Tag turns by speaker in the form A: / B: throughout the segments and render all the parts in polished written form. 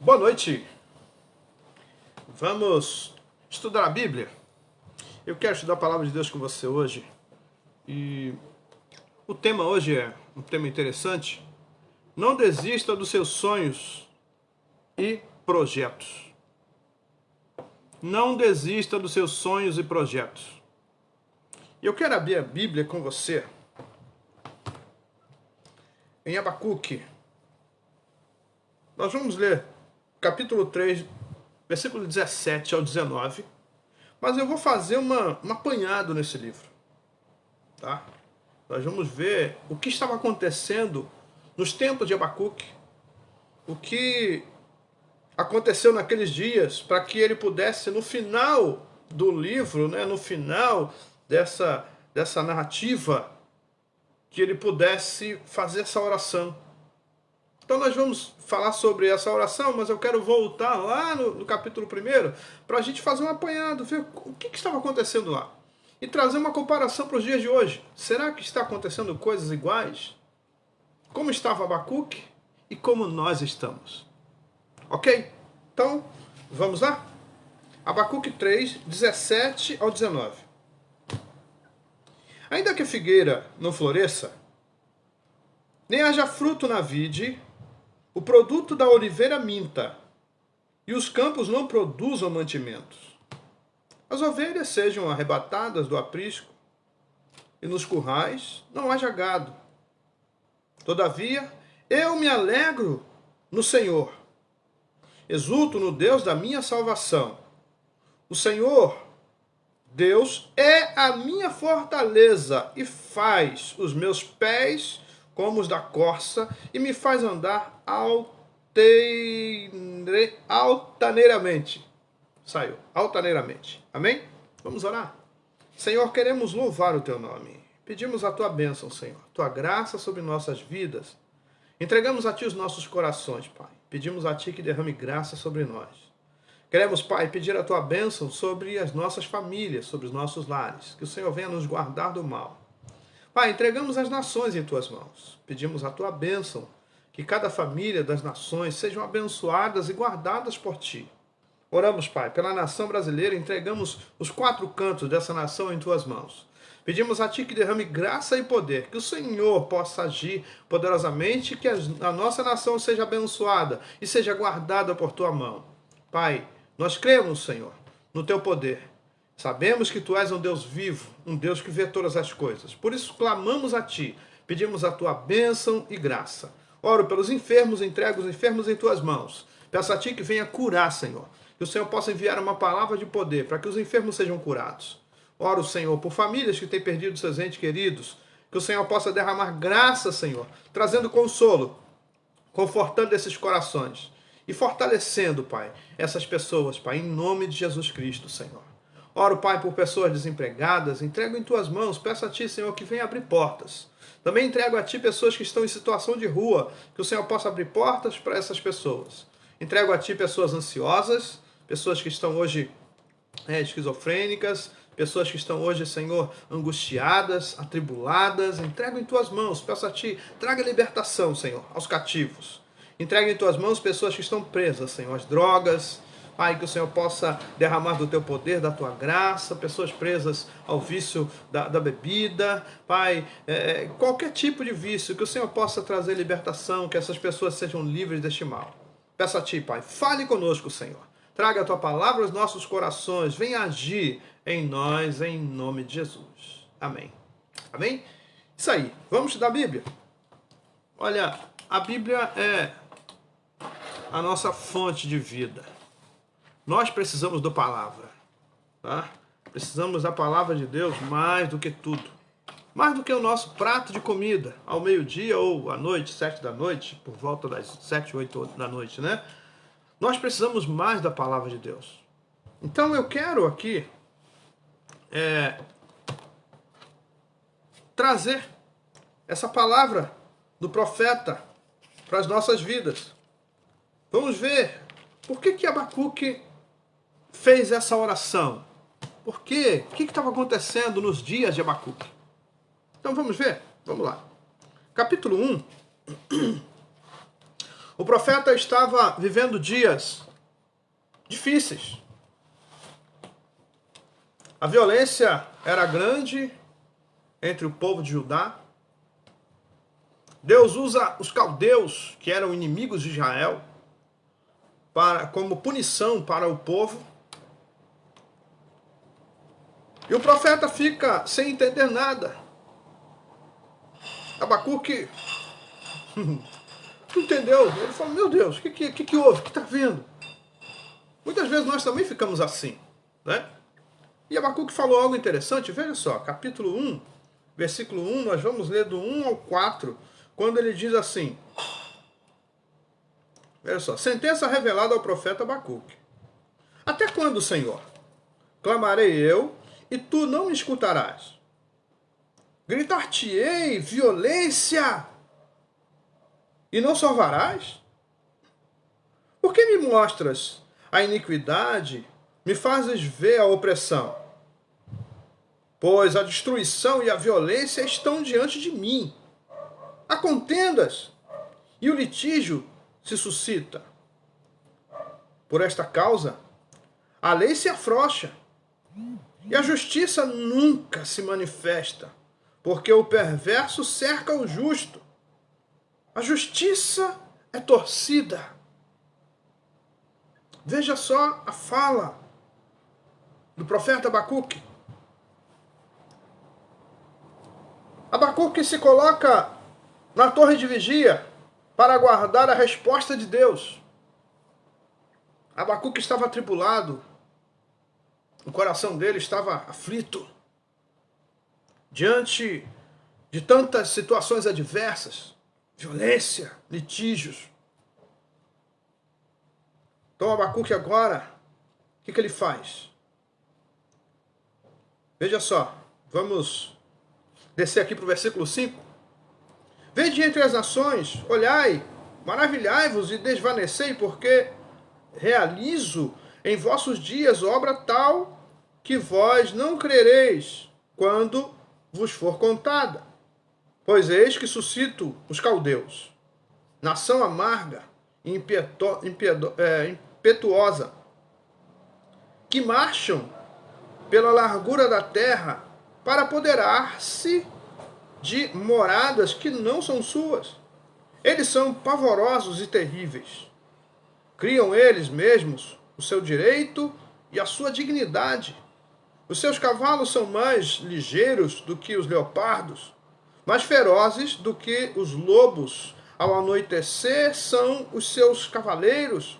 A: Boa noite. Vamos estudar a Bíblia. Eu quero estudar a palavra de Deus com você hoje. E o tema hoje é um tema interessante. Não desista dos seus sonhos e projetos. Não desista dos seus sonhos e projetos. Eu quero abrir a Bíblia com você em Abacuque. Nós vamos ler capítulo 3, versículo 17 ao 19. Mas eu vou fazer um apanhado nesse livro. Tá? Nós vamos ver o que estava acontecendo nos tempos de Abacuque. O que aconteceu naqueles dias para que ele pudesse, no final do livro, né, no final dessa narrativa, que ele pudesse fazer essa oração. Então nós vamos falar sobre essa oração, mas eu quero voltar lá no capítulo 1 para a gente fazer um apanhado, ver o que estava acontecendo lá. E trazer uma comparação para os dias de hoje. Será que está acontecendo coisas iguais? Como estava Abacuque e como nós estamos. Ok? Então, vamos lá? Abacuque 3, 17 ao 19. Ainda que a figueira não floresça, nem haja fruto na vide, o produto da oliveira minta, e os campos não produzam mantimentos. As ovelhas sejam arrebatadas do aprisco, e nos currais não haja gado. Todavia, eu me alegro no Senhor, exulto no Deus da minha salvação. O Senhor, Deus, é a minha fortaleza, e faz os meus pés como os da corça, e me faz andar altaneiramente. Saiu, altaneiramente. Amém? Vamos orar? Senhor, queremos louvar o teu nome. Pedimos a tua bênção, Senhor, tua graça sobre nossas vidas. Entregamos a ti os nossos corações, Pai. Pedimos a ti que derrame graça sobre nós. Queremos, Pai, pedir a tua bênção sobre as nossas famílias, sobre os nossos lares. Que o Senhor venha nos guardar do mal. Pai, entregamos as nações em tuas mãos. Pedimos a tua bênção, que cada família das nações sejam abençoadas e guardadas por ti. Oramos, Pai, pela nação brasileira, entregamos os 4 cantos dessa nação em tuas mãos. Pedimos a ti que derrame graça e poder, que o Senhor possa agir poderosamente, que a nossa nação seja abençoada e seja guardada por tua mão. Pai, nós cremos, Senhor, no teu poder. Sabemos que tu és um Deus vivo, um Deus que vê todas as coisas. Por isso clamamos a ti, pedimos a tua bênção e graça. Oro pelos enfermos, entrego os enfermos em tuas mãos. Peço a ti que venha curar, Senhor. Que o Senhor possa enviar uma palavra de poder para que os enfermos sejam curados. Oro, Senhor, por famílias que têm perdido seus entes queridos. Que o Senhor possa derramar graça, Senhor, trazendo consolo, confortando esses corações e fortalecendo, Pai, essas pessoas, Pai, em nome de Jesus Cristo, Senhor. Oro, Pai, por pessoas desempregadas, entrego em tuas mãos, peço a ti, Senhor, que venha abrir portas. Também entrego a ti pessoas que estão em situação de rua, que o Senhor possa abrir portas para essas pessoas. Entrego a ti pessoas ansiosas, pessoas que estão hoje esquizofrênicas, pessoas que estão hoje, Senhor, angustiadas, atribuladas. Entrego em tuas mãos, peço a ti, traga libertação, Senhor, aos cativos. Entrego em tuas mãos pessoas que estão presas, Senhor, às drogas. Pai, que o Senhor possa derramar do teu poder, da tua graça, pessoas presas ao vício da bebida. Pai, qualquer tipo de vício, que o Senhor possa trazer libertação, que essas pessoas sejam livres deste mal. Peço a ti, Pai, fale conosco, Senhor. Traga a tua palavra aos nossos corações. Venha agir em nós, em nome de Jesus. Amém. Amém? Isso aí. Vamos estudar a Bíblia? Olha, a Bíblia é a nossa fonte de vida. Nós precisamos da palavra. Tá? Precisamos da palavra de Deus mais do que tudo. Mais do que o nosso prato de comida, ao meio-dia ou à noite, 7 da noite, por volta das 7, 8 da noite, né? Nós precisamos mais da palavra de Deus. Então eu quero aqui trazer essa palavra do profeta para as nossas vidas. Vamos ver por que Abacuque fez essa oração. Por quê? O que estava acontecendo nos dias de Abacuque? Então vamos ver? Vamos lá. Capítulo 1. O profeta estava vivendo dias difíceis. A violência era grande entre o povo de Judá. Deus usa os caldeus, que eram inimigos de Israel, como punição para o povo. E o profeta fica sem entender nada. Abacuque não entendeu. Ele falou, meu Deus, o que houve? O que está vendo? Muitas vezes nós também ficamos assim, né? E Abacuque falou algo interessante. Veja só, capítulo 1, versículo 1, nós vamos ler do 1 ao 4, quando ele diz assim, veja só, sentença revelada ao profeta Abacuque. Até quando, Senhor? Clamarei eu, e tu não me escutarás. Gritar-te-ei violência, e não salvarás? Por que me mostras a iniquidade, me fazes ver a opressão? Pois a destruição e a violência estão diante de mim. Há contendas, e o litígio se suscita. Por esta causa, a lei se afrouxa, e a justiça nunca se manifesta, porque o perverso cerca o justo. A justiça é torcida. Veja só a fala do profeta Abacuque. Abacuque se coloca na torre de vigia para aguardar a resposta de Deus. Abacuque estava atribulado. O coração dele estava aflito diante de tantas situações adversas, violência, litígios. Então Abacuque agora, o que ele faz? Veja só, vamos descer aqui para o versículo 5. Vede entre as nações, olhai, maravilhai-vos e desvanecei, porque realizo em vossos dias obra tal que vós não crereis quando vos for contada. Pois eis que suscito os caldeus, nação amarga e impetuosa, que marcham pela largura da terra para apoderar-se de moradas que não são suas. Eles são pavorosos e terríveis. Criam eles mesmos o seu direito e a sua dignidade. Os seus cavalos são mais ligeiros do que os leopardos, mais ferozes do que os lobos. Ao anoitecer são os seus cavaleiros,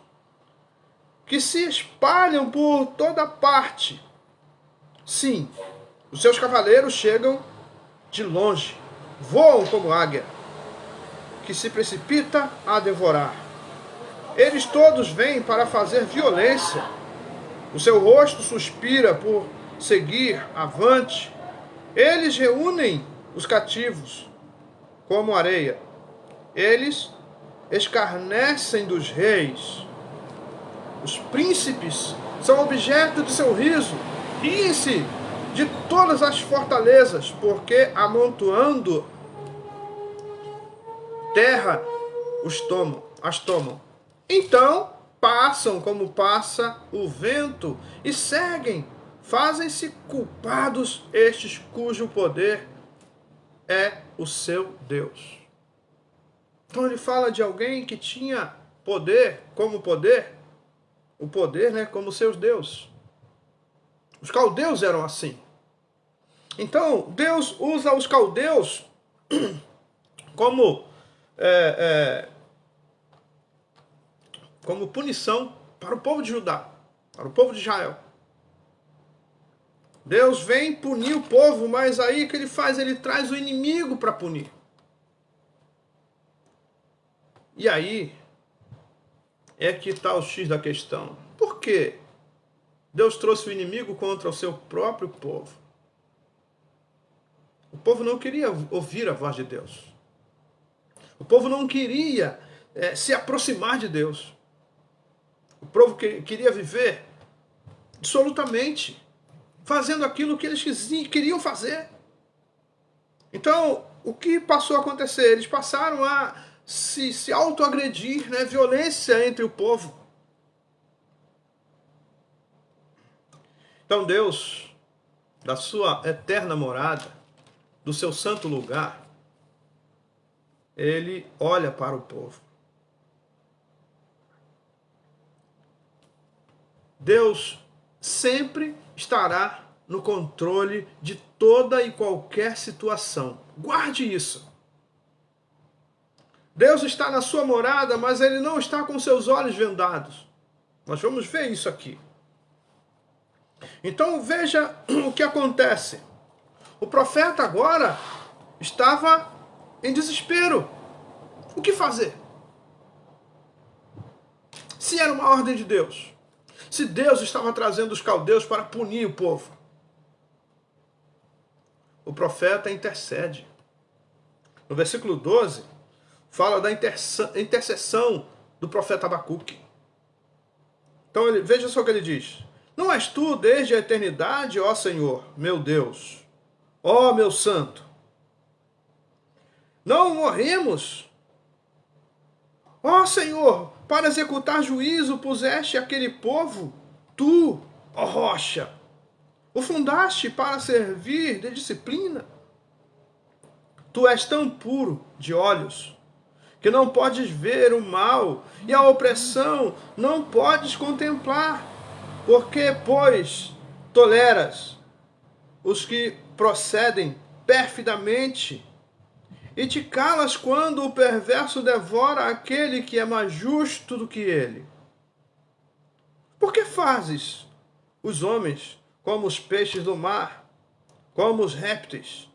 A: que se espalham por toda parte. Sim, os seus cavaleiros chegam de longe, voam como águia, que se precipita a devorar. Eles todos vêm para fazer violência. O seu rosto suspira por seguir avante. Eles reúnem os cativos como areia. Eles escarnecem dos reis. Os príncipes são objeto de seu riso. Riem-se de todas as fortalezas, porque amontoando terra as tomam. Então passam como passa o vento e seguem. Fazem-se culpados estes cujo poder é o seu Deus. Então ele fala de alguém que tinha poder, como poder, o poder, né, como seus deuses. Os caldeus eram assim. Então Deus usa os caldeus como punição para o povo de Judá, para o povo de Israel. Deus vem punir o povo, mas aí o que ele faz? Ele traz o inimigo para punir. E aí é que está o X da questão. Por quê? Deus trouxe o inimigo contra o seu próprio povo. O povo não queria ouvir a voz de Deus. O povo não queria se aproximar de Deus. O povo queria viver dissolutamente, fazendo aquilo que eles queriam fazer. Então, o que passou a acontecer? Eles passaram a se autoagredir, né? Violência entre o povo. Então Deus, da sua eterna morada, do seu santo lugar, ele olha para o povo. Deus sempre estará no controle de toda e qualquer situação. Guarde isso. Deus está na sua morada, mas ele não está com seus olhos vendados. Nós vamos ver isso aqui. Então veja o que acontece. O profeta agora estava em desespero. O que fazer? Se era uma ordem de Deus, se Deus estava trazendo os caldeus para punir o povo, o profeta intercede. No versículo 12, fala da intercessão do profeta Abacuque. Então veja só o que ele diz. Não és tu desde a eternidade, ó Senhor, meu Deus, ó meu santo. Não morremos. Ó Senhor, para executar juízo puseste aquele povo, tu, ó rocha, o fundaste para servir de disciplina. Tu és tão puro de olhos que não podes ver o mal e a opressão não podes contemplar. Porque, pois, toleras os que procedem perfidamente e te calas quando o perverso devora aquele que é mais justo do que ele? Por que fazes os homens como os peixes do mar, como os répteis,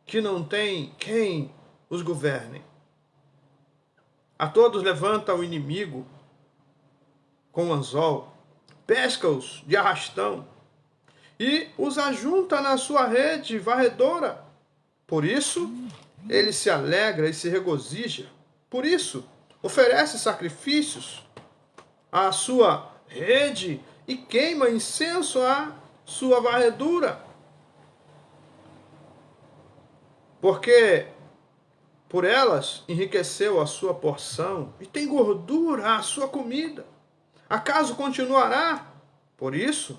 A: que não têm quem os governe? A todos levanta o inimigo com o anzol, pesca-os de arrastão e os ajunta na sua rede varredora. Por isso, ele se alegra e se regozija. Por isso, oferece sacrifícios à sua rede e queima incenso à sua varredura. Porque por elas enriqueceu a sua porção e tem gordura a sua comida. Acaso continuará, por isso,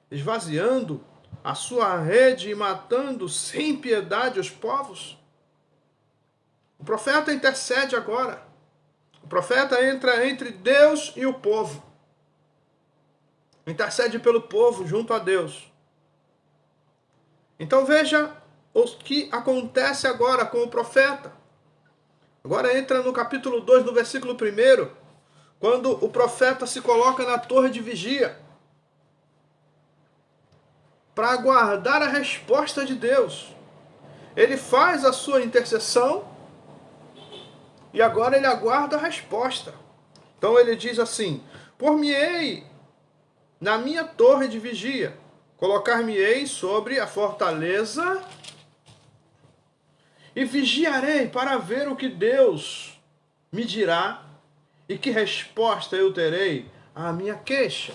A: esvaziando a sua rede e matando sem piedade os povos? O profeta intercede agora. O profeta entra entre Deus e o povo. Intercede pelo povo junto a Deus. Então veja o que acontece agora com o profeta. Agora entra no capítulo 2, no versículo 1, quando o profeta se coloca na torre de vigia para aguardar a resposta de Deus. Ele faz a sua intercessão e agora ele aguarda a resposta. Então ele diz assim: por-me-ei na minha torre de vigia, colocar-me-ei sobre a fortaleza e vigiarei para ver o que Deus me dirá e que resposta eu terei à minha queixa.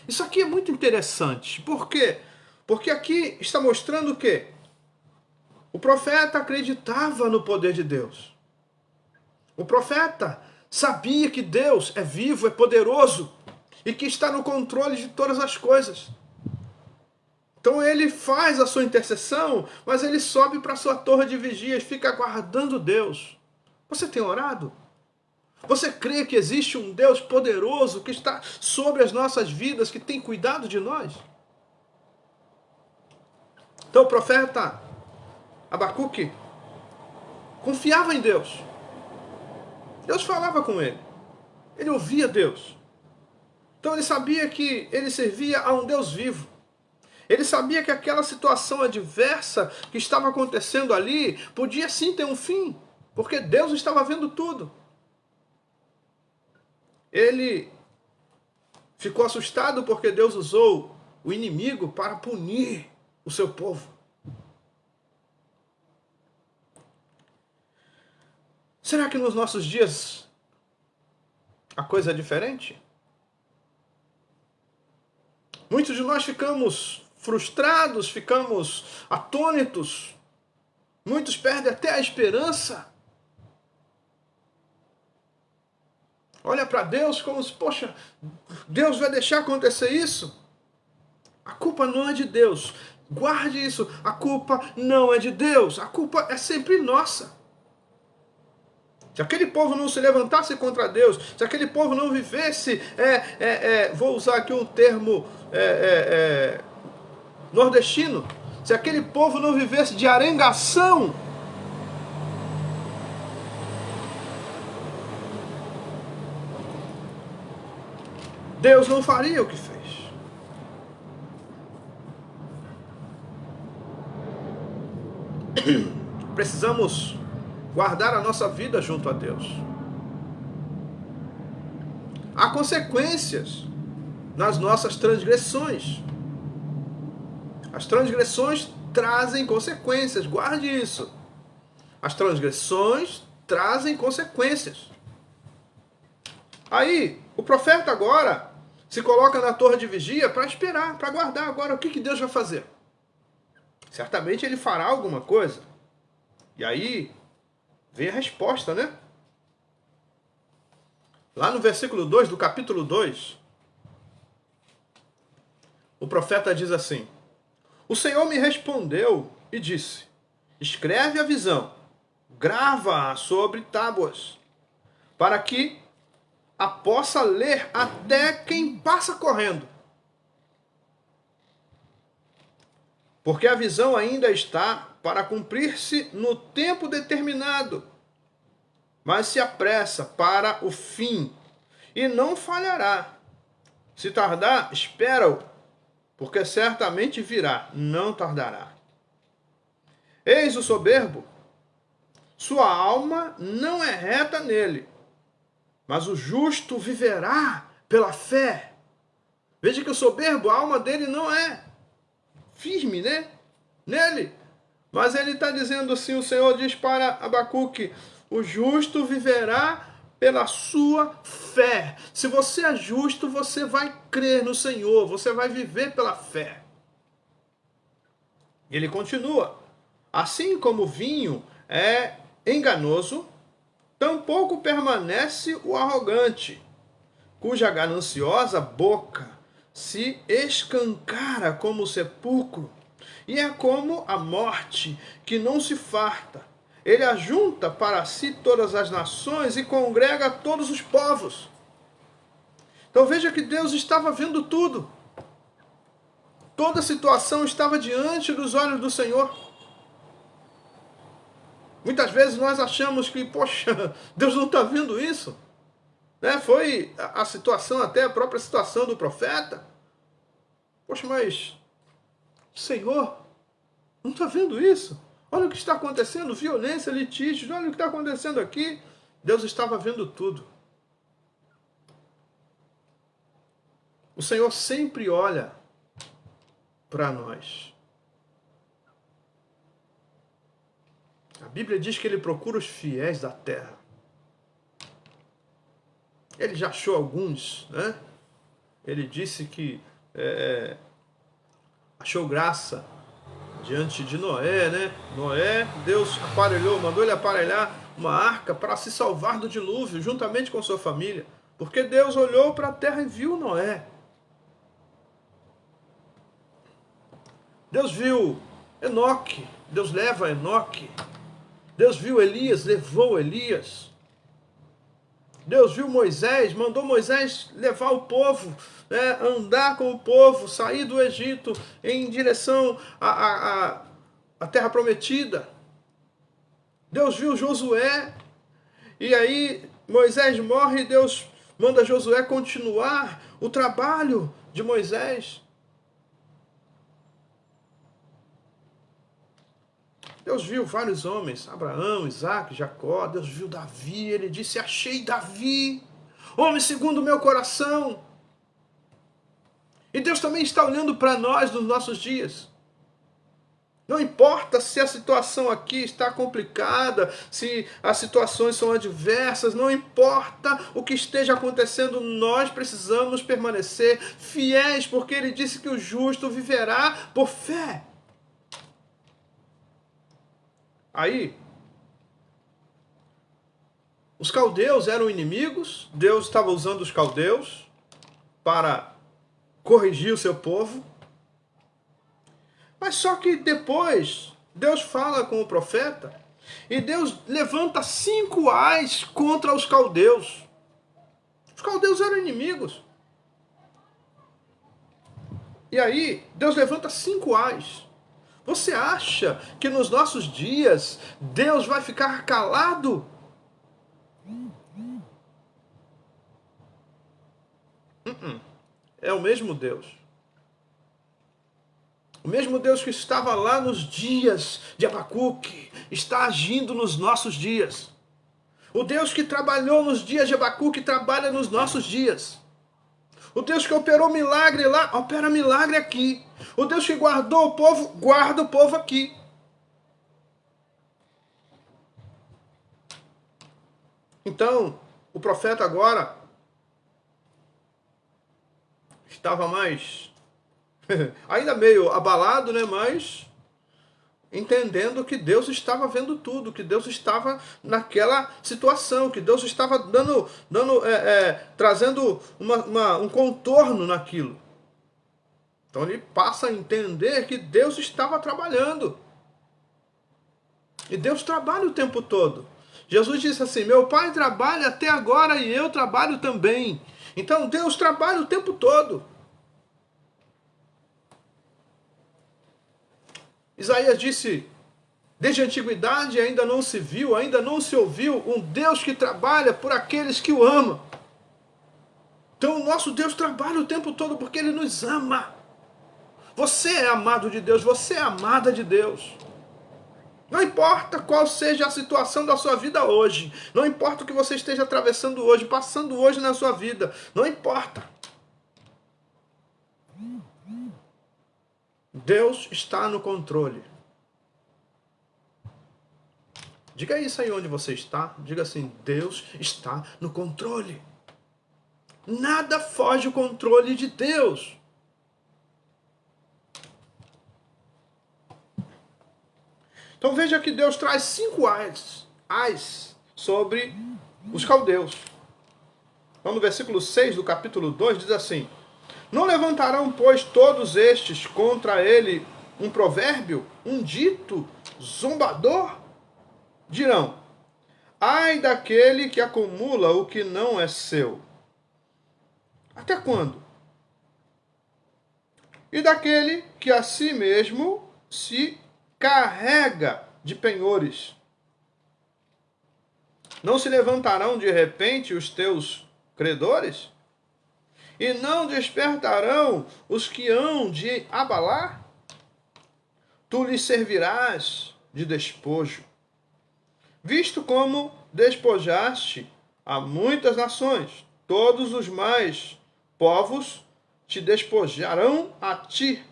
A: Isso aqui é muito interessante. Por quê? Porque aqui está mostrando o quê? O profeta acreditava no poder de Deus. O profeta sabia que Deus é vivo, é poderoso e que está no controle de todas as coisas. Então ele faz a sua intercessão, mas ele sobe para a sua torre de vigia e fica aguardando Deus. Você tem orado? Você crê que existe um Deus poderoso que está sobre as nossas vidas, que tem cuidado de nós? Então o profeta Abacuque confiava em Deus. Deus falava com ele. Ele ouvia Deus. Então ele sabia que ele servia a um Deus vivo. Ele sabia que aquela situação adversa que estava acontecendo ali podia sim ter um fim, porque Deus estava vendo tudo. Ele ficou assustado porque Deus usou o inimigo para punir o seu povo. Será que nos nossos dias a coisa é diferente? Muitos de nós ficamos frustrados, ficamos atônitos. Muitos perdem até a esperança. olha para Deus como se, poxa, Deus vai deixar acontecer isso? A culpa não é de Deus. Guarde isso. A culpa não é de Deus. A culpa é sempre nossa. Se aquele povo não se levantasse contra Deus, se aquele povo não vivesse, vou usar aqui um termo nordestino, se aquele povo não vivesse de arengação, Deus não faria o que fez. Precisamos guardar a nossa vida junto a Deus. Há consequências nas nossas transgressões. As transgressões trazem consequências, guarde isso. As transgressões trazem consequências. Aí, o profeta agora se coloca na torre de vigia para esperar, para guardar agora o que Deus vai fazer. Certamente ele fará alguma coisa. E aí, vem a resposta, né? Lá no versículo 2 do capítulo 2, o profeta diz assim: o Senhor me respondeu e disse: escreve a visão, grava-a sobre tábuas, para que a possa ler até quem passa correndo. Porque a visão ainda está para cumprir-se no tempo determinado, mas se apressa para o fim, e não falhará. Se tardar, espera-o, porque certamente virá, não tardará. Eis o soberbo, sua alma não é reta nele, mas o justo viverá pela fé. Veja que o soberbo, a alma dele não é firme, né? Nele. Mas ele está dizendo assim, o Senhor diz para Abacuque: o justo viverá pela sua fé. Se você é justo, você vai crer no Senhor, você vai viver pela fé. Ele continua: assim como o vinho é enganoso, tampouco permanece o arrogante, cuja gananciosa boca se escancara como o sepulcro, e é como a morte, que não se farta. Ele ajunta para si todas as nações e congrega todos os povos. Então veja que Deus estava vendo tudo. Toda a situação estava diante dos olhos do Senhor. Muitas vezes nós achamos que, poxa, Deus não está vendo isso. Né? Foi a situação, até a própria situação do profeta. Poxa, mas o Senhor não está vendo isso? Olha o que está acontecendo, violência, litígios, olha o que está acontecendo aqui. Deus estava vendo tudo. O Senhor sempre olha para nós. A Bíblia diz que Ele procura os fiéis da terra. Ele já achou alguns, né? Ele disse que achou graça diante de Noé, né? Noé, Deus aparelhou, mandou ele aparelhar uma arca para se salvar do dilúvio, juntamente com sua família. Porque Deus olhou para a terra e viu Noé. Deus viu Enoque, Deus leva Enoque. Deus viu Elias, levou Elias. Deus viu Moisés, mandou Moisés levar o povo, né, andar com o povo, sair do Egito em direção à terra prometida. Deus viu Josué, e aí Moisés morre e Deus manda Josué continuar o trabalho de Moisés. Deus viu vários homens, Abraão, Isaac, Jacó. Deus viu Davi, ele disse: achei Davi, homem segundo o meu coração. E Deus também está olhando para nós nos nossos dias. Não importa se a situação aqui está complicada, se as situações são adversas, não importa o que esteja acontecendo, nós precisamos permanecer fiéis, porque ele disse que o justo viverá por fé. Aí, Os caldeus eram inimigos, Deus estava usando os caldeus para corrigir o seu povo. Mas só que depois, Deus fala com o profeta e Deus levanta 5 ais contra os caldeus. Os caldeus eram inimigos. E aí, Deus levanta 5 ais. Você acha que nos nossos dias Deus vai ficar calado? É o mesmo Deus. O mesmo Deus que estava lá nos dias de Abacuque está agindo nos nossos dias. O Deus que trabalhou nos dias de Abacuque trabalha nos nossos dias. O Deus que operou milagre lá, opera milagre aqui. O Deus que guardou o povo, guarda o povo aqui. Então, o profeta agora estava mais, ainda meio abalado, né? Mas entendendo que Deus estava vendo tudo, que Deus estava naquela situação, que Deus estava trazendo um contorno naquilo. Então ele passa a entender que Deus estava trabalhando. E Deus trabalha o tempo todo. Jesus disse assim: meu Pai trabalha até agora e eu trabalho também. Então Deus trabalha o tempo todo. Isaías disse: desde a antiguidade ainda não se viu, ainda não se ouviu um Deus que trabalha por aqueles que o amam. Então o nosso Deus trabalha o tempo todo porque Ele nos ama. Você é amado de Deus, você é amada de Deus. Não importa qual seja a situação da sua vida hoje, não importa o que você esteja atravessando hoje, passando hoje na sua vida, não importa. Deus está no controle. Diga isso aí onde você está. Diga assim: Deus está no controle. Nada foge do controle de Deus. Então veja que Deus traz 5 ais sobre os caldeus. Então no versículo 6 do capítulo 2 diz assim: não levantarão, pois, todos estes contra ele um provérbio, um dito zombador? Dirão: ai daquele que acumula o que não é seu. Até quando? E daquele que a si mesmo se carrega de penhores. Não se levantarão de repente os teus credores? E não despertarão os que hão de abalar? Tu lhes servirás de despojo, visto como despojaste a muitas nações. Todos os mais povos te despojarão a ti,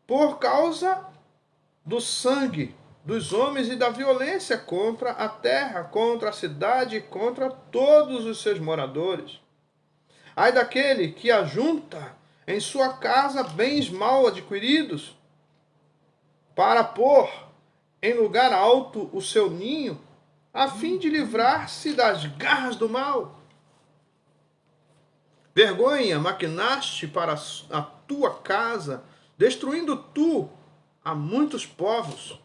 A: por causa do sangue dos homens e da violência contra a terra, contra a cidade e contra todos os seus moradores. Ai daquele que ajunta em sua casa bens mal adquiridos, para pôr em lugar alto o seu ninho, a fim de livrar-se das garras do mal. Vergonha maquinaste para a tua casa, destruindo tu a muitos povos.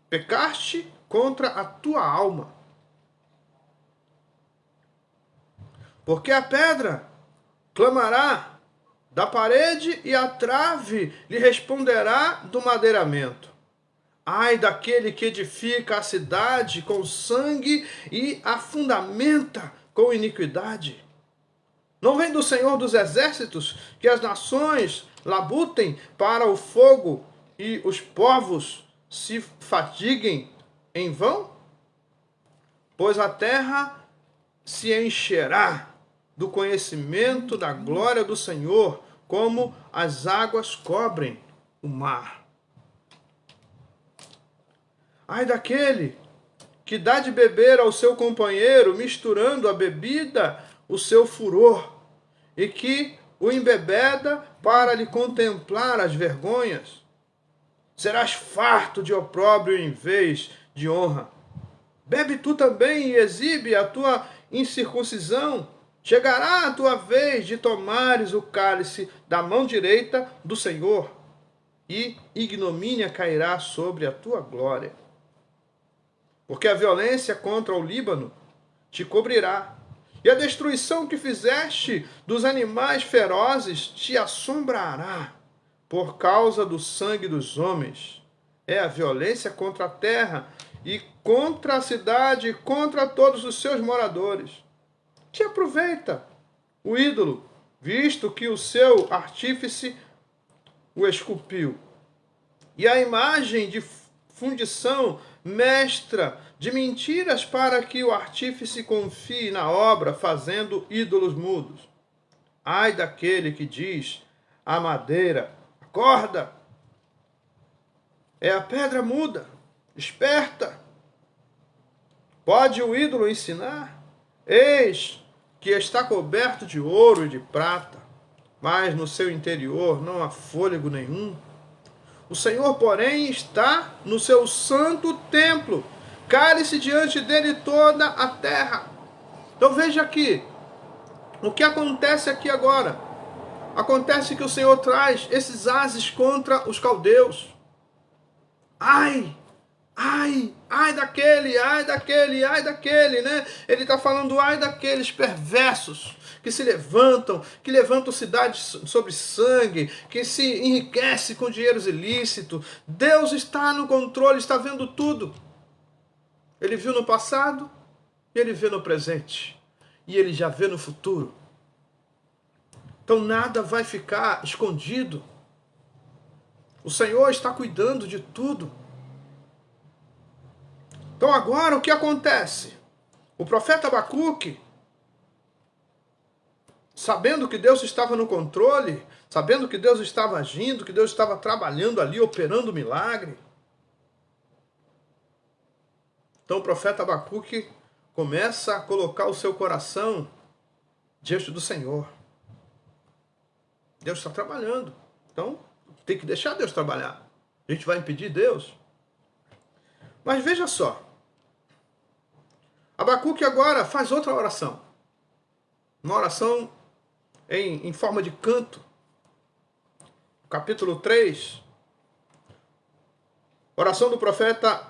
A: Pecaste contra a tua alma. Porque a pedra clamará da parede e a trave lhe responderá do madeiramento. Ai daquele que edifica a cidade com sangue e a fundamenta com iniquidade. Não vem do Senhor dos exércitos que as nações labutem para o fogo e os povos se fatiguem em vão? Pois a terra se encherá do conhecimento da glória do Senhor, como as águas cobrem o mar. Ai daquele que dá de beber ao seu companheiro, misturando a bebida o seu furor, e que o embebeda para lhe contemplar as vergonhas. Serás farto de opróbrio em vez de honra. Bebe tu também e exibe a tua incircuncisão. Chegará a tua vez de tomares o cálice da mão direita do Senhor, e ignomínia cairá sobre a tua glória. Porque a violência contra o Líbano te cobrirá, e a destruição que fizeste dos animais ferozes te assombrará, por causa do sangue dos homens. É a violência contra a terra, e contra a cidade, e contra todos os seus moradores. Te aproveita o ídolo, visto que o seu artífice o esculpiu. E a imagem de fundição mestra de mentiras, para que o artífice confie na obra, fazendo ídolos mudos. Ai daquele que diz à madeira: acorda! É a pedra muda, esperta. Pode o ídolo ensinar? Eis que está coberto de ouro e de prata, mas no seu interior não há fôlego nenhum. O Senhor, porém, está no seu santo templo. Cale-se diante dele toda a terra. Então veja aqui, o que acontece aqui agora? Acontece que o Senhor traz esses ases contra os caldeus. Ai! Ai, ai daquele, ai daquele, ai daquele, né? Ele está falando ai daqueles perversos que se levantam, que levantam cidades sobre sangue, que se enriquecem com dinheiros ilícitos. Deus está no controle, está vendo tudo. Ele viu no passado, ele vê no presente, e ele já vê no futuro. Então nada vai ficar escondido. O Senhor está cuidando de tudo. Então agora o que acontece? O profeta Abacuque, sabendo que Deus estava no controle, sabendo que Deus estava agindo, que Deus estava trabalhando ali, operando milagre. Então o profeta Abacuque começa a colocar o seu coração diante do Senhor. Deus está trabalhando. Então tem que deixar Deus trabalhar. A gente vai impedir Deus? Mas veja só. Abacuque agora faz outra oração. Uma oração em forma de canto. Capítulo 3. Oração do profeta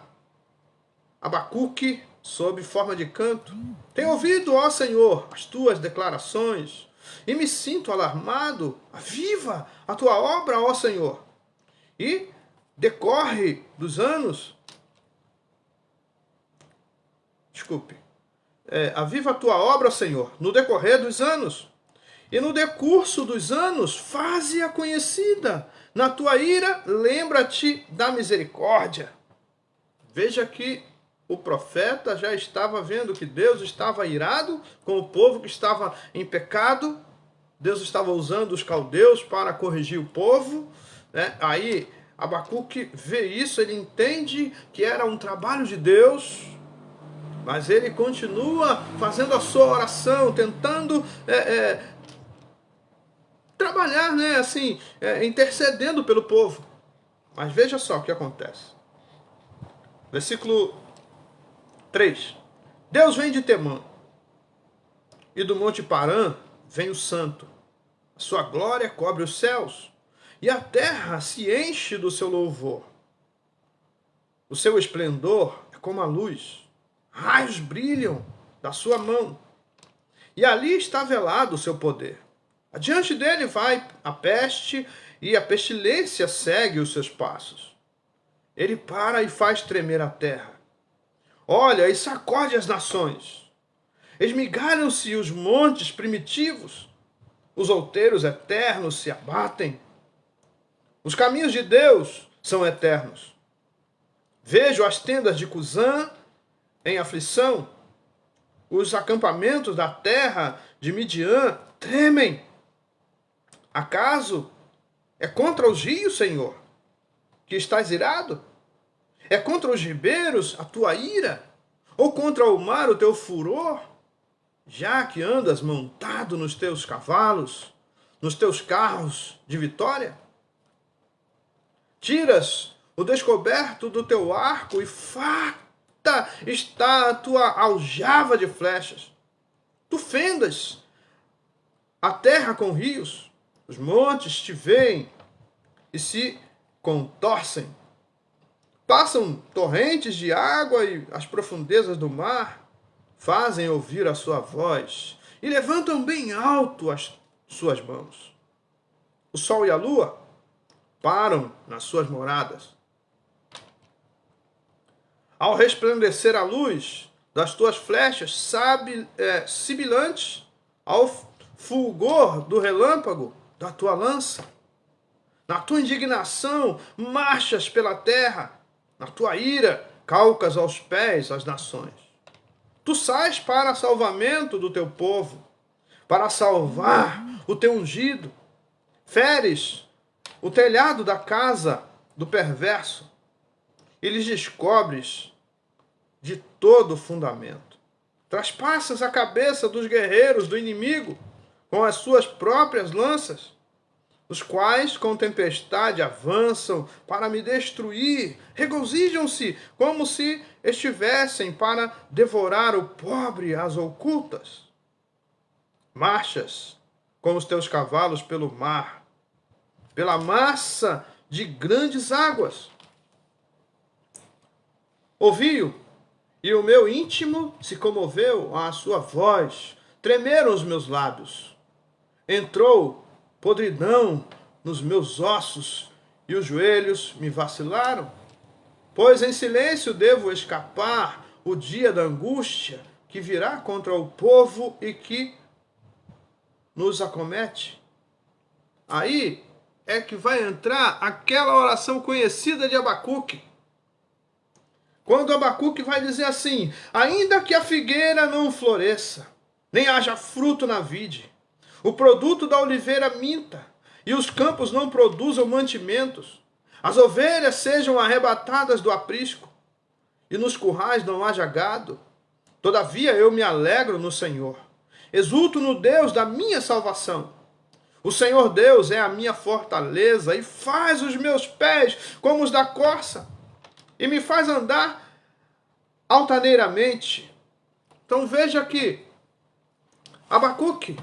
A: Abacuque sob forma de canto. Tenho ouvido, ó Senhor, as tuas declarações e me sinto alarmado. Aviva a tua obra, ó Senhor. E decorre dos anos... aviva a tua obra, Senhor, no decorrer dos anos. E no decurso dos anos, faze-a conhecida. Na tua ira, lembra-te da misericórdia. Veja que o profeta já estava vendo que Deus estava irado com o povo que estava em pecado. Deus estava usando os caldeus para corrigir o povo, né? Aí Abacuque vê isso, ele entende que era um trabalho de Deus. Mas ele continua fazendo a sua oração, tentando trabalhar, né, assim, intercedendo pelo povo. Mas veja só o que acontece. Versículo 3. Deus vem de Temã, e do monte Parã vem o santo. A sua glória cobre os céus, e a terra se enche do seu louvor. O seu esplendor é como a luz. Raios brilham da sua mão, e ali está velado o seu poder. Adiante dele vai a peste, e a pestilência segue os seus passos. Ele para e faz tremer a terra. Olha e sacode as nações. Esmigalham-se os montes primitivos. Os outeiros eternos se abatem. Os caminhos de Deus são eternos. Vejo as tendas de Cusã em aflição, os acampamentos da terra de Midian tremem. Acaso é contra os rios, Senhor, que estás irado? É contra os ribeiros a tua ira? Ou contra o mar o teu furor? Já que andas montado nos teus cavalos, nos teus carros de vitória? Tiras o descoberto do teu arco e está a tua aljava de flechas. Tu fendas a terra com rios, os montes te veem e se contorcem. Passam torrentes de água e as profundezas do mar fazem ouvir a sua voz e levantam bem alto as suas mãos. O sol e a lua param nas suas moradas. Ao resplandecer a luz das tuas flechas sibilantes, ao fulgor do relâmpago da tua lança, na tua indignação marchas pela terra, na tua ira calcas aos pés as nações. Tu sais para salvamento do teu povo, para salvar o teu ungido, feres o telhado da casa do perverso e lhes descobres de todo o fundamento. Traspassas a cabeça dos guerreiros do inimigo com as suas próprias lanças, os quais com tempestade avançam para me destruir, regozijam-se como se estivessem para devorar o pobre às ocultas. Marchas com os teus cavalos pelo mar, pela massa de grandes águas. Ouvi-o, e o meu íntimo se comoveu à sua voz, tremeram os meus lábios. Entrou podridão nos meus ossos, e os joelhos me vacilaram. Pois em silêncio devo escapar o dia da angústia que virá contra o povo e que nos acomete. Aí é que vai entrar aquela oração conhecida de Abacuque. Quando Abacuque vai dizer assim: ainda que a figueira não floresça, nem haja fruto na vide, o produto da oliveira minta, e os campos não produzam mantimentos, as ovelhas sejam arrebatadas do aprisco, e nos currais não haja gado, todavia eu me alegro no Senhor, exulto no Deus da minha salvação. O Senhor Deus é a minha fortaleza e faz os meus pés como os da corça, e me faz andar altaneiramente. Então veja que Abacuque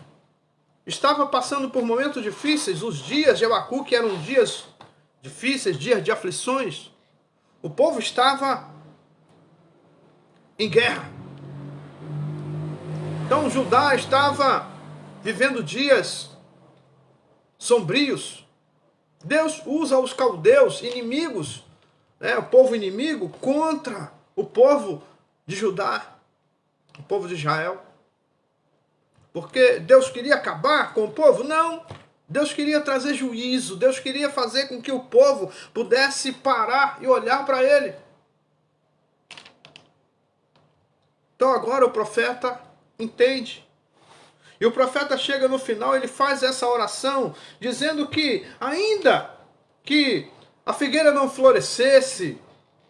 A: estava passando por momentos difíceis. Os dias de Abacuque eram dias difíceis, dias de aflições. O povo estava em guerra. Então Judá estava vivendo dias sombrios. Deus usa os caldeus, inimigos, o povo inimigo, contra o povo de Judá, o povo de Israel. Porque Deus queria acabar com o povo? Não. Deus queria trazer juízo. Deus queria fazer com que o povo pudesse parar e olhar para ele. Então agora o profeta entende. E o profeta chega no final, ele faz essa oração, dizendo que ainda que a figueira não florescesse,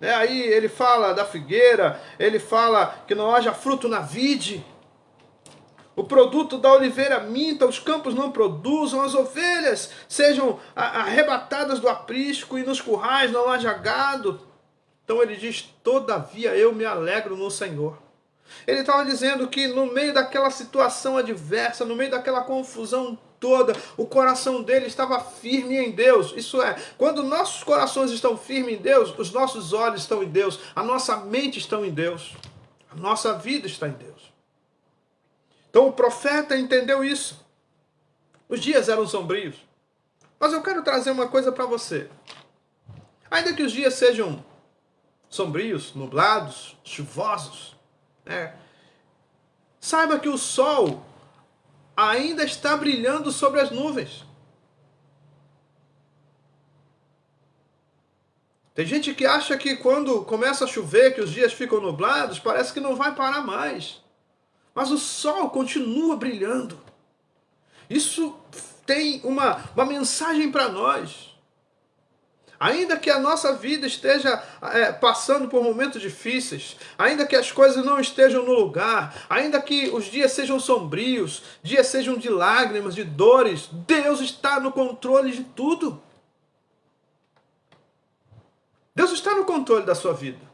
A: aí ele fala da figueira, ele fala que não haja fruto na vide, o produto da oliveira minta, os campos não produzam, as ovelhas sejam arrebatadas do aprisco e nos currais não haja gado. Então ele diz: todavia eu me alegro no Senhor. Ele estava dizendo que no meio daquela situação adversa, no meio daquela confusão toda, o coração dele estava firme em Deus. Isso é, quando nossos corações estão firmes em Deus, os nossos olhos estão em Deus, a nossa mente está em Deus, a nossa vida está em Deus. Então o profeta entendeu isso. Os dias eram sombrios. Mas eu quero trazer uma coisa para você. Ainda que os dias sejam sombrios, nublados, chuvosos, saiba que o sol ainda está brilhando sobre as nuvens. Tem gente que acha que quando começa a chover, que os dias ficam nublados, parece que não vai parar mais. Mas o sol continua brilhando. Isso tem uma mensagem para nós. Ainda que a nossa vida esteja passando por momentos difíceis, ainda que as coisas não estejam no lugar, ainda que os dias sejam sombrios, dias sejam de lágrimas, de dores, Deus está no controle de tudo. Deus está no controle da sua vida.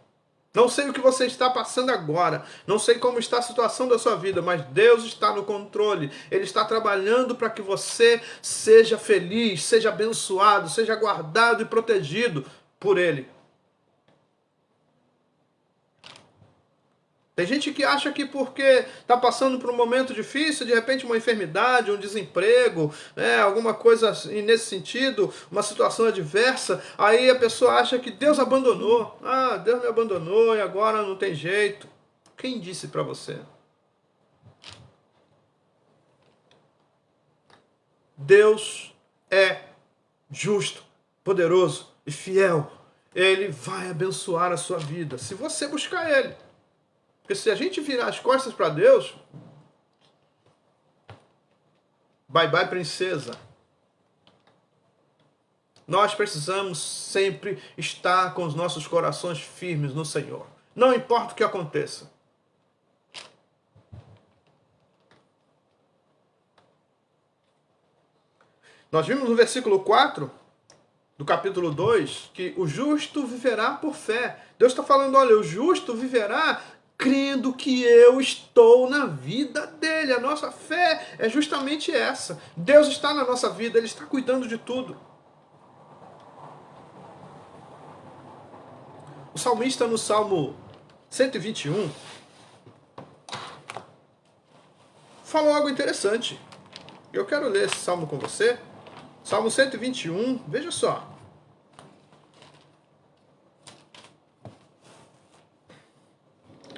A: Não sei o que você está passando agora, não sei como está a situação da sua vida, mas Deus está no controle. Ele está trabalhando para que você seja feliz, seja abençoado, seja guardado e protegido por Ele. Tem gente que acha que porque está passando por um momento difícil, de repente uma enfermidade, um desemprego, né, alguma coisa nesse sentido, uma situação adversa, aí a pessoa acha que Deus abandonou. Ah, Deus me abandonou e agora não tem jeito. Quem disse para você? Deus é justo, poderoso e fiel. Ele vai abençoar a sua vida, se você buscar Ele. Porque se a gente virar as costas para Deus, bye bye princesa. Nós precisamos sempre estar com os nossos corações firmes no Senhor. Não importa o que aconteça. Nós vimos no versículo 4 do capítulo 2 que o justo viverá por fé. Deus está falando, olha, o justo viverá crendo que eu estou na vida dele. A nossa fé é justamente essa. Deus está na nossa vida, Ele está cuidando de tudo. O salmista no Salmo 121 falou algo interessante. Eu quero ler esse salmo com você. Salmo 121, veja só.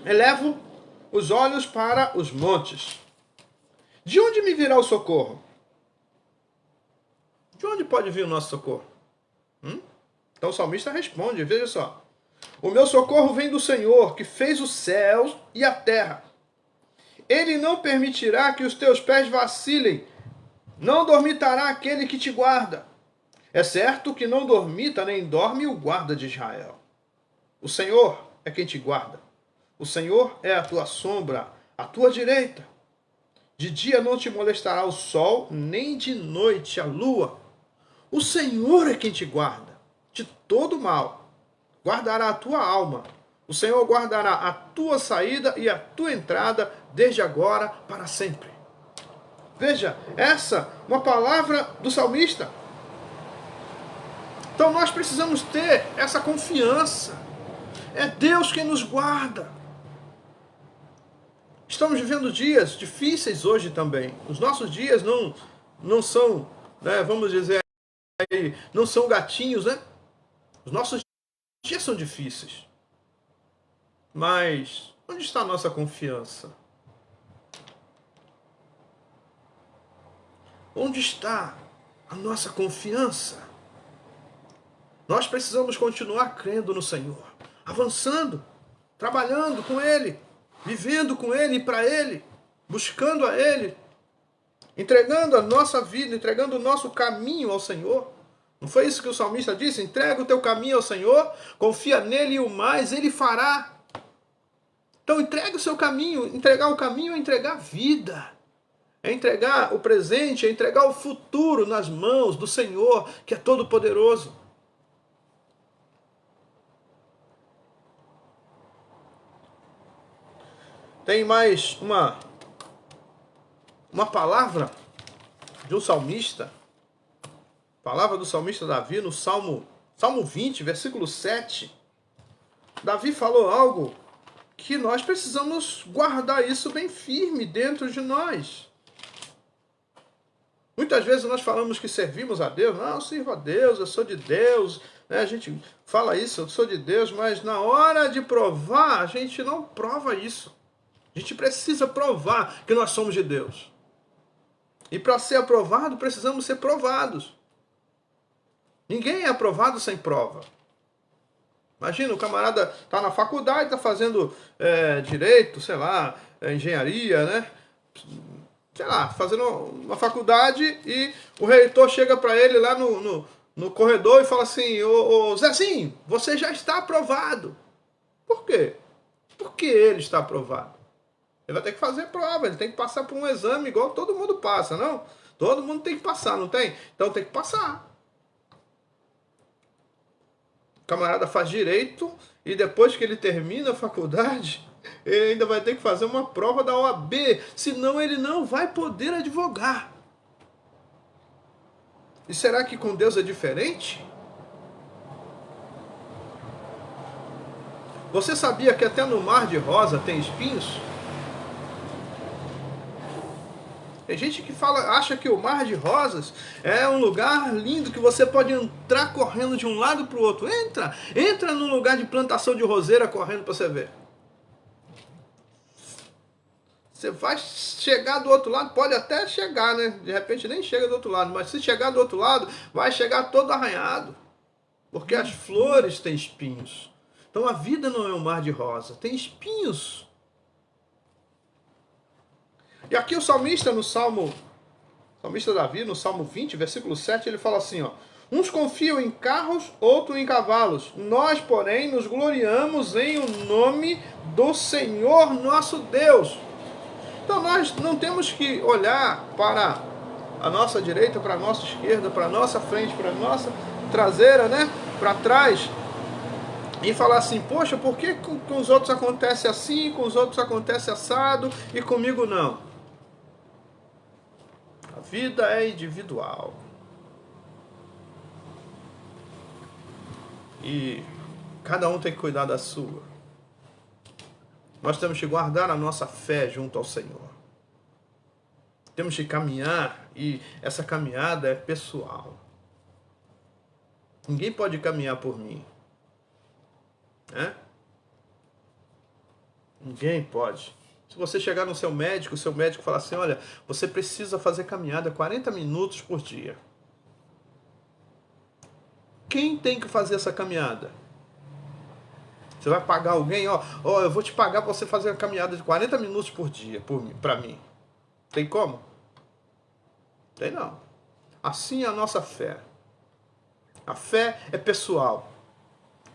A: Elevo os olhos para os montes. De onde me virá o socorro? De onde pode vir o nosso socorro? Então o salmista responde, veja só. O meu socorro vem do Senhor, que fez os céus e a terra. Ele não permitirá que os teus pés vacilem. Não dormitará aquele que te guarda. É certo que não dormita nem dorme o guarda de Israel. O Senhor é quem te guarda. O Senhor é a tua sombra, à tua direita. De dia não te molestará o sol, nem de noite a lua. O Senhor é quem te guarda de todo mal. Guardará a tua alma. O Senhor guardará a tua saída e a tua entrada, desde agora para sempre. Veja, essa é uma palavra do salmista. Então nós precisamos ter essa confiança. É Deus quem nos guarda. Estamos vivendo dias difíceis hoje também. Os nossos dias não são, né, vamos dizer aí, não são gatinhos, né? Os nossos dias são difíceis. Mas onde está a nossa confiança? Onde está a nossa confiança? Nós precisamos continuar crendo no Senhor, avançando, trabalhando com Ele, vivendo com Ele e para Ele, buscando a Ele, entregando a nossa vida, entregando o nosso caminho ao Senhor. Não foi isso que o salmista disse? Entrega o teu caminho ao Senhor, confia nele e o mais Ele fará. Então entrega o seu caminho. Entregar o caminho é entregar a vida. É entregar o presente, é entregar o futuro nas mãos do Senhor, que é todo poderoso. Tem mais uma palavra de um salmista, palavra do salmista Davi no Salmo 20, versículo 7. Davi falou algo que nós precisamos guardar isso bem firme dentro de nós. Muitas vezes nós falamos que servimos a Deus. Não, eu sirvo a Deus, eu sou de Deus. A gente fala isso, eu sou de Deus, mas na hora de provar, a gente não prova isso. A gente precisa provar que nós somos de Deus. E para ser aprovado, precisamos ser provados. Ninguém é aprovado sem prova. Imagina, o camarada está na faculdade, está fazendo direito, sei lá, engenharia, né? Sei lá, fazendo uma faculdade e o reitor chega para ele lá no corredor e fala assim, ô Zezinho, você já está aprovado. Por quê? Porque ele está aprovado. Ele vai ter que fazer prova, ele tem que passar por um exame igual todo mundo passa, não? Todo mundo tem que passar, não tem? Então tem que passar. O camarada faz direito E depois que ele termina a faculdade, ele ainda vai ter que fazer uma prova da OAB, senão ele não vai poder advogar. E será que com Deus é diferente? Você sabia que até no mar de rosa tem espinhos? Tem gente que acha que o mar de rosas é um lugar lindo que você pode entrar correndo de um lado para o outro. Entra num lugar de plantação de roseira correndo para você ver. Você vai chegar do outro lado, pode até chegar, né? De repente nem chega do outro lado, mas se chegar do outro lado, vai chegar todo arranhado. Porque as flores têm espinhos. Então a vida não é um mar de rosa, tem espinhos. E aqui o salmista salmista Davi, no Salmo 20, versículo 7, ele fala assim, ó: uns confiam em carros, outros em cavalos. Nós, porém, nos gloriamos em o nome do Senhor nosso Deus. Então nós não temos que olhar para a nossa direita, para a nossa esquerda, para a nossa frente, para a nossa traseira, né? Para trás. E falar assim, poxa, por que com os outros acontece assim, com os outros acontece assado e comigo não? A vida é individual. E cada um tem que cuidar da sua. Nós temos que guardar a nossa fé junto ao Senhor. Temos que caminhar e essa caminhada é pessoal. Ninguém pode caminhar por mim. Né? Ninguém pode. Se você chegar no seu médico, o seu médico falar assim, olha, você precisa fazer caminhada 40 minutos por dia. Quem tem que fazer essa caminhada? Você vai pagar alguém, ó, eu vou te pagar para você fazer uma caminhada de 40 minutos por dia, para mim. Tem como? Tem não. Assim é a nossa fé. A fé é pessoal.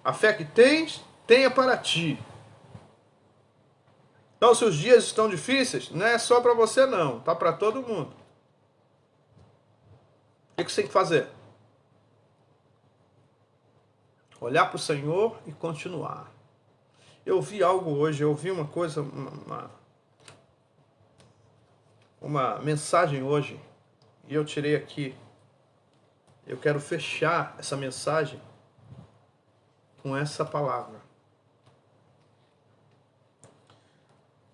A: A fé que tens, tenha para ti. Então, se os dias estão difíceis, não é só para você não, tá para todo mundo. O que você tem que fazer? Olhar para o Senhor e continuar. Eu vi algo hoje, eu vi uma coisa, uma mensagem hoje, e eu tirei aqui. Eu quero fechar essa mensagem com essa palavra.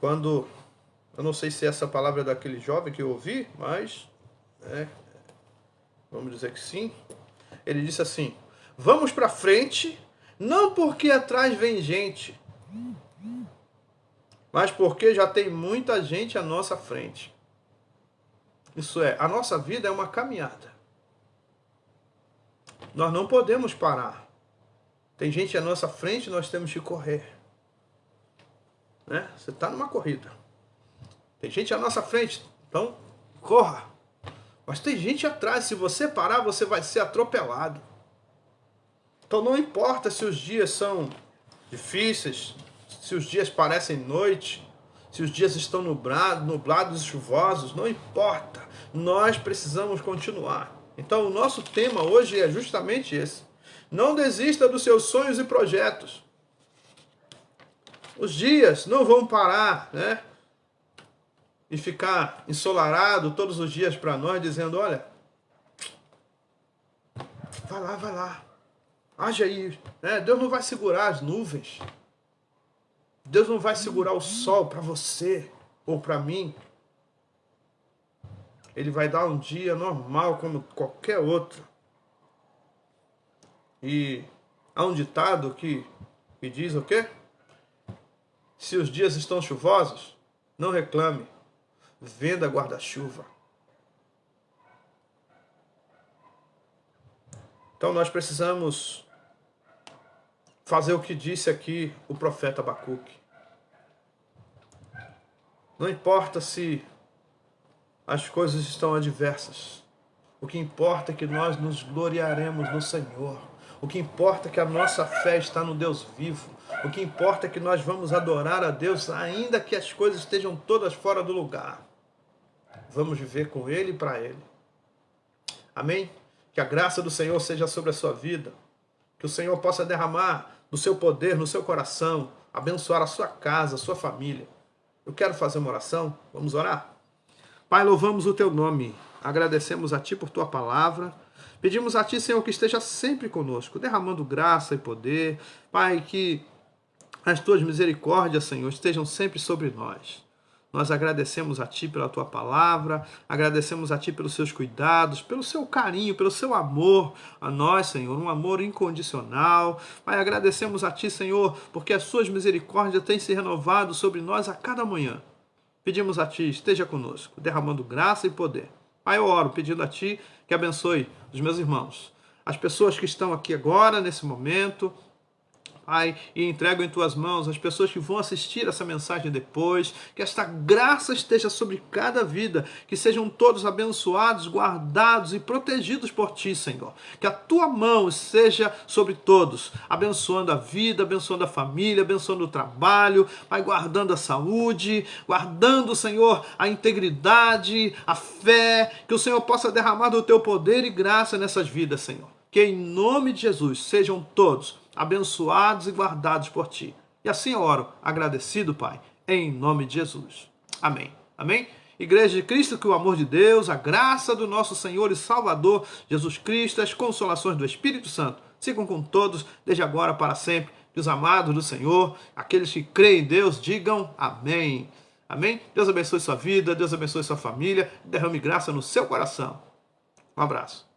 A: Eu não sei se essa palavra é daquele jovem que eu ouvi, mas vamos dizer que sim. Ele disse assim, vamos para frente, não porque atrás vem gente, mas porque já tem muita gente à nossa frente. Isso é, a nossa vida é uma caminhada. Nós não podemos parar. Tem gente à nossa frente, nós temos que correr. Né? Você está numa corrida. Tem gente à nossa frente, então corra. Mas tem gente atrás, se você parar, você vai ser atropelado. Então não importa se os dias são difíceis, se os dias parecem noite, se os dias estão nublados e chuvosos, não importa. Nós precisamos continuar. Então o nosso tema hoje é justamente esse. Não desista dos seus sonhos e projetos. Os dias não vão parar, né? E ficar ensolarado todos os dias para nós, dizendo, olha, vai lá, age aí. Né? Deus não vai segurar as nuvens. Deus não vai segurar o sol para você ou para mim. Ele vai dar um dia normal como qualquer outro. E há um ditado que diz o quê? Se os dias estão chuvosos, não reclame, venda guarda-chuva. Então nós precisamos fazer o que disse aqui o profeta Abacuque. Não importa se as coisas estão adversas. O que importa é que nós nos gloriaremos no Senhor. O que importa é que a nossa fé está no Deus vivo. O que importa é que nós vamos adorar a Deus, ainda que as coisas estejam todas fora do lugar. Vamos viver com Ele e para Ele. Amém? Que a graça do Senhor seja sobre a sua vida. Que o Senhor possa derramar do seu poder, no seu coração, abençoar a sua casa, a sua família. Eu quero fazer uma oração, vamos orar? Pai, louvamos o teu nome, agradecemos a ti por tua palavra, pedimos a ti, Senhor, que esteja sempre conosco, derramando graça e poder. Pai, que as tuas misericórdias, Senhor, estejam sempre sobre nós. Nós agradecemos a Ti pela Tua palavra, agradecemos a Ti pelos Seus cuidados, pelo Seu carinho, pelo Seu amor a nós, Senhor, um amor incondicional. Pai, agradecemos a Ti, Senhor, porque as Suas misericórdias têm se renovado sobre nós a cada manhã. Pedimos a Ti, esteja conosco, derramando graça e poder. Pai, eu oro pedindo a Ti que abençoe os meus irmãos, as pessoas que estão aqui agora, nesse momento, Pai, e entrego em Tuas mãos as pessoas que vão assistir essa mensagem depois, que esta graça esteja sobre cada vida, que sejam todos abençoados, guardados e protegidos por Ti, Senhor. Que a Tua mão seja sobre todos, abençoando a vida, abençoando a família, abençoando o trabalho, Pai, guardando a saúde, guardando, Senhor, a integridade, a fé, que o Senhor possa derramar do Teu poder e graça nessas vidas, Senhor. Que em nome de Jesus sejam todos abençoados e guardados por Ti. E assim eu oro, agradecido, Pai, em nome de Jesus. Amém. Amém? Igreja de Cristo, que o amor de Deus, a graça do nosso Senhor e Salvador Jesus Cristo, as consolações do Espírito Santo, sigam com todos, desde agora para sempre. E os amados do Senhor, aqueles que creem em Deus, digam amém. Amém? Deus abençoe sua vida, Deus abençoe sua família, derrame graça no seu coração. Um abraço.